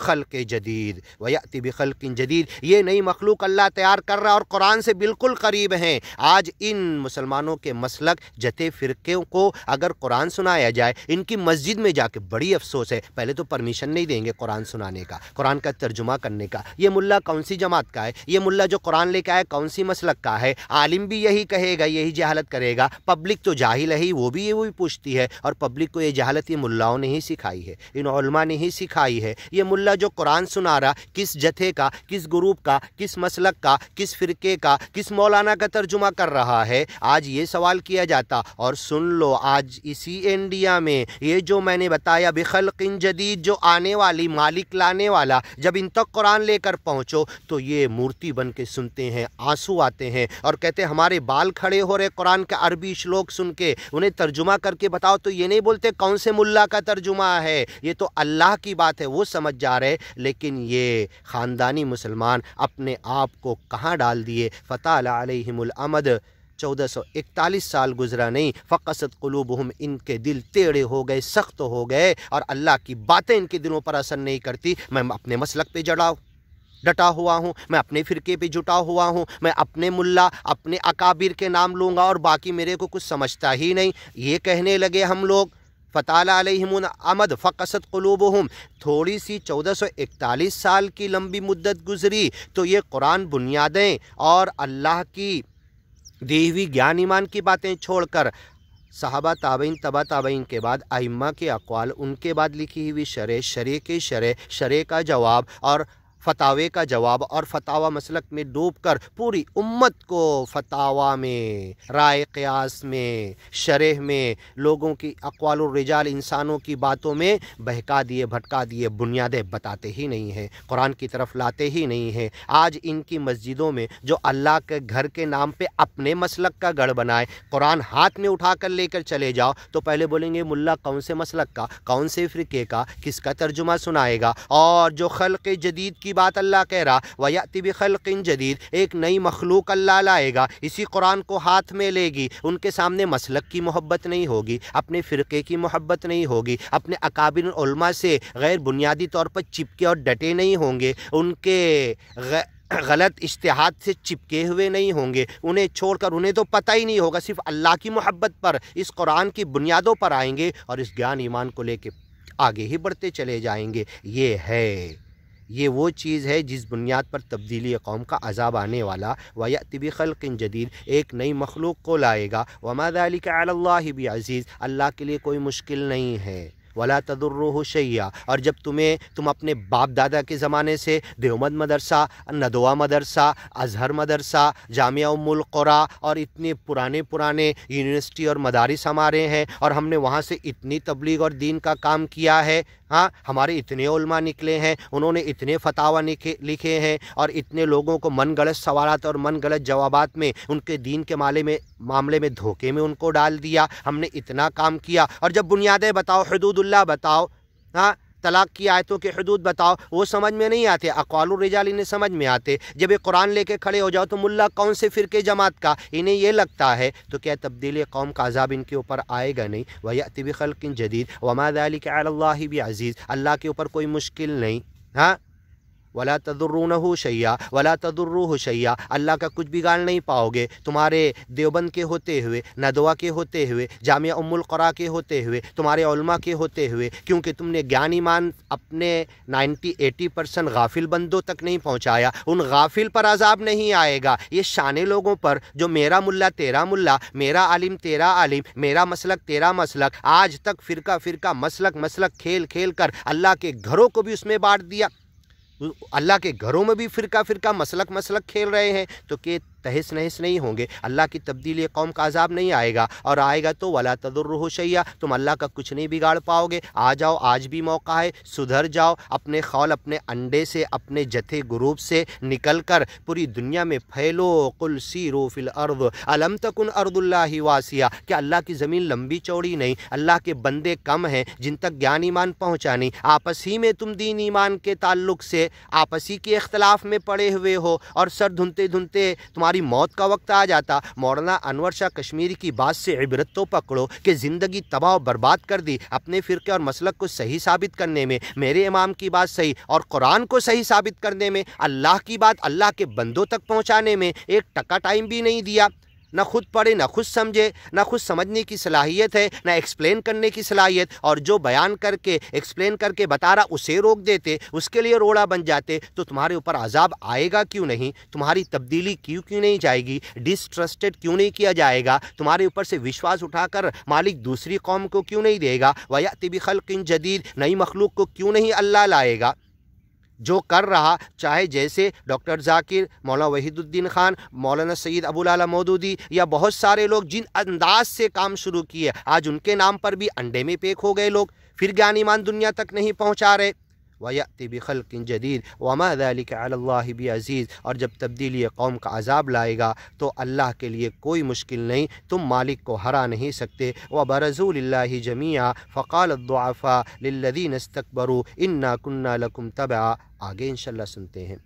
خلق جدید ویأتی بخلق جدید، یہ نئی مخلوق اللہ تیار کر رہا اور قرآن سے بالکل قریب ہیں۔ آج ان مسلمانوں کے مسلک جتے فرقے کو اگر قرآن سنایا جائے، ان کی مسجد میں جا کے بڑی افسوس ہے، پہلے تو پرمیشن نہیں دیں گے قرآن سنانے کا، قرآن کا ترجمہ کرنے کا۔ یہ ملا کون سی جماعت کا ہے؟ یہ ملا جو قرآن لے کے آئے کون سی مسلک کا ہے؟ عالم بھی یہی کہے گا، یہی جہالت کرے گا، پبلک تو جاہل ہے، وہ بھی وہی پوچھتی ہے، اور پبلک کو یہ جہالت یہ ملاؤں نے ہی سکھائی ہے، ان علماء نے ہی سکھائی ہے۔ یہ ملا جو قرآن سنا رہا، کس جتھے کا، کس گروپ کا، کس مسلک کا، کس فرقے کا، کس مولانا کا ترجمہ کر رہا ہے؟ آج یہ سوال کیا جاتا، اور سن لو آج اسی انڈیا میں یہ جو میں نے بتایا بخلق جدید، جو آنے والی مالک لانے والا، جب ان تک قرآن لے کر پہنچو تو یہ مورتی بن کے سنتے ہیں، آنسو آتے ہیں اور کہتے ہیں ہمارے بال کھڑے ہو رہے قرآن کا عربی شلوک سن کے، انہیں ترجمہ کر کے بتاؤ تو یہ نہیں بولتے کون سے ملا کا ترجمہ ہے، یہ تو اللہ کی بات ہے، وہ سمجھ جا رہے، لیکن یہ خاندانی مسلمان اپنے آپ کو کہاں ڈال دیے۔ فطال علیہم الامد، 1441 سال گزرا نہیں، فقست قلوبہم، ان کے دل ٹیڑھے ہو گئے، سخت ہو گئے، اور اللہ کی باتیں ان کے دلوں پر اثر نہیں کرتی۔ میں اپنے مسلک پہ ڈٹا ہوا ہوں، میں اپنے فرقے پہ جٹا ہوا ہوں، میں اپنے ملا اپنے اکابر کے نام لوں گا اور باقی میرے کو کچھ سمجھتا ہی نہیں، یہ کہنے لگے ہم لوگ۔ فطال علیہم الامد فقست قلوبہم، تھوڑی سی 1441 سال کی لمبی مدت گزری تو یہ قرآن بنیادیں اور اللہ کی دی ہوئی گیان ایمان کی باتیں چھوڑ کر صحابہ تابعین تبع تابعین کے بعد ائمہ کے اقوال، ان کے بعد لکھی ہوئی شرح کی شرح کا جواب اور فتاوے کا جواب اور فتاوہ مسلک میں ڈوب کر پوری امت کو فتاوہ میں، رائے قیاس میں، شرح میں، لوگوں کی اقوال الرجال، انسانوں کی باتوں میں بہکا دیے، بھٹکا دیے، بنیادیں بتاتے ہی نہیں ہیں، قرآن کی طرف لاتے ہی نہیں ہیں۔ آج ان کی مسجدوں میں جو اللہ کے گھر کے نام پہ اپنے مسلک کا گڑھ بنائے، قرآن ہاتھ میں اٹھا کر لے کر چلے جاؤ تو پہلے بولیں گے ملا کون سے مسلک کا، کون سے فرقے کا، کس کا ترجمہ سنائے گا، اور جو خلق جدید کی بات اللہ کہہ رہا وَيَأْتِ بِخَلْقٍ جدید، ایک نئی مخلوق اللہ لائے گا، اسی قرآن کو ہاتھ میں لے گی، ان کے سامنے مسلک کی محبت نہیں ہوگی، اپنے فرقے کی محبت نہیں ہوگی، اپنے اکابر علماء سے غیر بنیادی طور پر چپکے اور ڈٹے نہیں ہوں گے، ان کے غلط اجتہاد سے چپکے ہوئے نہیں ہوں گے، انہیں چھوڑ کر انہیں تو پتہ ہی نہیں ہوگا، صرف اللہ کی محبت پر، اس قرآن کی بنیادوں پر آئیں گے اور اس گیان ایمان کو لے کے آگے ہی بڑھتے چلے جائیں گے۔ یہ وہ چیز ہے جس بنیاد پر تبدیلی قوم کا عذاب آنے والا، وَيَأْتِ بِخَلْقٍ جدید، ایک نئی مخلوق کو لائے گا، وَمَا ذَلِكَ عَلَى اللَّهِ بِعَزِيزٍ، اللہ کے لیے کوئی مشکل نہیں ہے، ولا تضرہ شیئا، اور جب تم اپنے باپ دادا کے زمانے سے دیوبند مدرسہ، ندوہ مدرسہ، ازہر مدرسہ، جامعہ ام القریٰ اور اتنے پرانے یونیورسٹی اور مدارس ہمارے ہیں، اور ہم نے وہاں سے اتنی تبلیغ اور دین کا کام کیا ہے، ہاں ہمارے اتنے علماء نکلے ہیں، انہوں نے اتنے فتاوی لکھے ہیں، اور اتنے لوگوں کو من گلت سوالات اور من گلت جوابات میں ان کے دین کے معاملے میں دھوکے میں ان کو ڈال دیا، ہم نے اتنا کام کیا، اور جب بنیادیں بتاؤ، حدود اللہ بتاؤ، ہاں طلاق کی آیتوں کے حدود بتاؤ، وہ سمجھ میں نہیں آتے، اقوال الرجال انہیں سمجھ میں آتے، جب یہ قرآن لے کے کھڑے ہو جاؤ تو ملا کون سے فرقے جماعت کا، انہیں یہ لگتا ہے، تو کیا تبدیلی قوم کا عذاب ان کے اوپر آئے گا نہیں؟ وَيَأْتِ بِخَلْقٍ جدید وَمَا ذَلِكَ عَلَى اللَّهِ بِعَزِيزٍ، اللہ کے اوپر کوئی مشکل نہیں، ہاں ولا تضرونہ شیئا ولا تضروہ شیئا، اللہ کا کچھ بگاڑ نہیں پاؤ گے، تمہارے دیوبند کے ہوتے ہوئے، ندوہ کے ہوتے ہوئے، جامعہ ام القریٰ کے ہوتے ہوئے، تمہارے علماء کے ہوتے ہوئے، کیونکہ تم نے گیان ایمان اپنے 90-80% غافل بندوں تک نہیں پہنچایا، ان غافل پر عذاب نہیں آئے گا، یہ شانے لوگوں پر جو میرا ملا تیرا ملا، میرا عالم تیرا عالم، میرا مسلک تیرا مسلک، آج تک فرقہ مسلک کھیل کر اللہ کے گھروں کو بھی اس میں بانٹ دیا، اللہ کے گھروں میں بھی فرقہ مسلک کھیل رہے ہیں، تو کہ تہس نہس نہیں ہوں گے، اللہ کی تبدیلی قوم کا عذاب نہیں آئے گا، اور آئے گا تو ولا تضرہ شیئا، تم اللہ کا کچھ نہیں بگاڑ پاؤ گے۔ آ جاؤ، آج بھی موقع ہے، سدھر جاؤ، اپنے خول، اپنے انڈے سے، اپنے جتھے گروپ سے نکل کر پوری دنیا میں پھیلو، قل سیروا فی الارض الم تکن ارض اللہ واسعہ، کہ اللہ کی زمین لمبی چوڑی نہیں، اللہ کے بندے کم ہیں جن تک گیان ایمان پہنچا نہیں، آپس ہی میں تم دین ایمان کے تعلق سے آپسی کے اختلاف میں پڑے ہوئے ہو، اور سر دھنتے تمہاری موت کا وقت آ جاتا، مولانا انور شاہ کشمیری کی بات سے عبرت تو پکڑو کہ زندگی تباہ و برباد کر دی اپنے فرقے اور مسلک کو صحیح ثابت کرنے میں، میرے امام کی بات صحیح اور قرآن کو صحیح ثابت کرنے میں، اللہ کی بات اللہ کے بندوں تک پہنچانے میں ایک ٹکا ٹائم بھی نہیں دیا۔ نہ خود پڑھے، نہ خود سمجھے، نہ خود سمجھنے کی صلاحیت ہے، نہ ایکسپلین کرنے کی صلاحیت، اور جو بیان کر کے ایکسپلین کر کے بتا رہا اسے روک دیتے، اس کے لیے روڑا بن جاتے، تو تمہارے اوپر عذاب آئے گا کیوں نہیں؟ تمہاری تبدیلی کیوں نہیں جائے گی؟ ڈسٹرسٹڈ کیوں نہیں کیا جائے گا؟ تمہارے اوپر سے وشواس اٹھا کر مالک دوسری قوم کو کیوں نہیں دے گا؟ وَيَأْتِ بِخَلْقٍ جَدِيدٍ، نئی مخلوق کو کیوں نہیں اللہ لائے گا؟ جو کر رہا، چاہے جیسے ڈاکٹر ذاکر، مولانا وحید الدین خان، مولانا سید ابو الاعلیٰ مودودی یا بہت سارے لوگ جن انداز سے کام شروع کیے، آج ان کے نام پر بھی انڈے میں پیک ہو گئے لوگ، پھر گیان ایمان دنیا تک نہیں پہنچا رہے۔ وَيَأْتِ بِخَلْقٍ جَدِيدٍ وَمَا ذَلِكَ عَلَى اللَّهِ بِعَزِيزٍ، اور جب تبدیلی قوم کا عذاب لائے گا تو اللہ کے لیے کوئی مشکل نہیں، تم مالک کو ہرا نہیں سکتے۔ وَبَرَزُوا لِلَّهِ جَمِيعًا فَقَالَ الضُّعَفَاءُ لِلَّذِينَ اسْتَكْبَرُوا إِنَّا كُنَّا لَكُمْ تَبَعًا، آگے انشاءاللہ سنتے ہیں۔